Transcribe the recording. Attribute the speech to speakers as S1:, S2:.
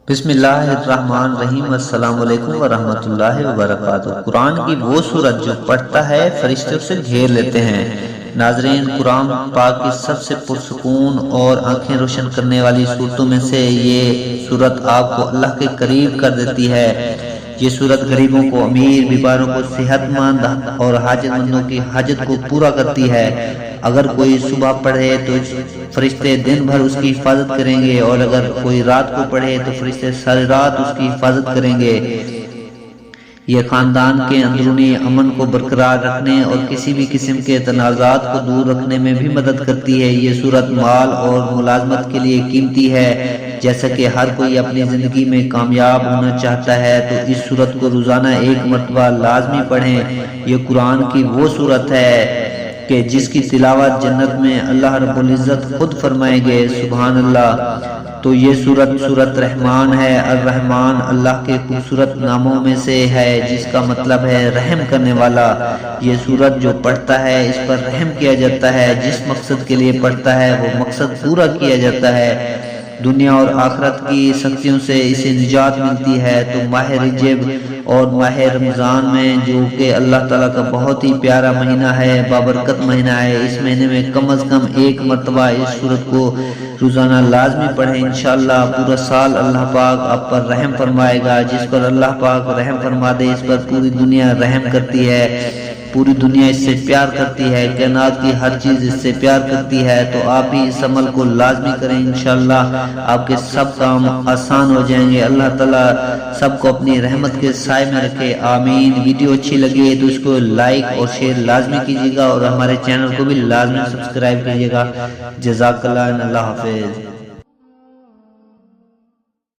S1: بسم اللہ الرحمن الرحیم۔ السلام علیکم ورحمۃ اللہ وبرکاتہ۔ قرآن کی وہ سورت جو پڑھتا ہے فرشتے اسے گھیر لیتے ہیں۔ ناظرین، قرآن پاک کی سب سے پرسکون اور آنکھیں روشن کرنے والی صورتوں میں سے یہ سورت آپ کو اللہ کے قریب کر دیتی ہے۔ یہ سورت غریبوں کو، امیر بیماروں کو، صحت مند اور حاجت مندوں کی حاجت کو پورا کرتی ہے۔ اگر کوئی صبح پڑھے تو فرشتے دن بھر اس کی حفاظت کریں گے، اور اگر کوئی رات کو پڑھے تو فرشتے ساری رات اس کی حفاظت کریں گے۔ یہ خاندان کے اندرونی امن کو برقرار رکھنے اور کسی بھی قسم کے تنازعات کو دور رکھنے میں بھی مدد کرتی ہے۔ یہ سورت مال اور ملازمت کے لیے قیمتی ہے۔ جیسا کہ ہر کوئی اپنی زندگی میں کامیاب ہونا چاہتا ہے تو اس سورت کو روزانہ ایک مرتبہ لازمی پڑھیں۔ یہ قرآن کی وہ سورت ہے کہ جس کی تلاوت جنت میں اللہ رب العزت خود فرمائیں گے، سبحان اللہ۔ تو یہ سورت رحمان ہے۔ الرحمن اللہ کے خوبصورت ناموں میں سے ہے جس کا مطلب ہے رحم کرنے والا۔ یہ سورت جو پڑھتا ہے اس پر رحم کیا جاتا ہے، جس مقصد کے لیے پڑھتا ہے وہ مقصد پورا کیا جاتا ہے۔ دنیا اور آخرت کی سختیوں سے اسے نجات ملتی ہے۔ تو ماہ رجب اور ماہ رمضان میں، جو کہ اللہ تعالیٰ کا بہت ہی پیارا مہینہ ہے، بابرکت مہینہ ہے، اس مہینے میں کم از کم ایک مرتبہ اس سورت کو روزانہ لازمی پڑھیں۔ انشاءاللہ پورا سال اللہ پاک آپ پر رحم فرمائے گا۔ جس پر اللہ پاک رحم فرما دے اس پر پوری دنیا رحم کرتی ہے، پوری دنیا اس سے پیار کرتی ہے، کائنات کی ہر چیز اس سے پیار کرتی ہے۔ تو آپ بھی اس عمل کو لازمی کریں، انشاءاللہ آپ کے سب کام آسان ہو جائیں گے۔ اللہ تعالیٰ سب کو اپنی رحمت کے سائے میں رکھے، آمین۔ ویڈیو اچھی لگی ہے تو اس کو لائک اور شیئر لازمی کیجیے گا، اور ہمارے چینل کو بھی لازمی سبسکرائب کیجیے گا۔ جزاک اللہ، اللہ حافظ۔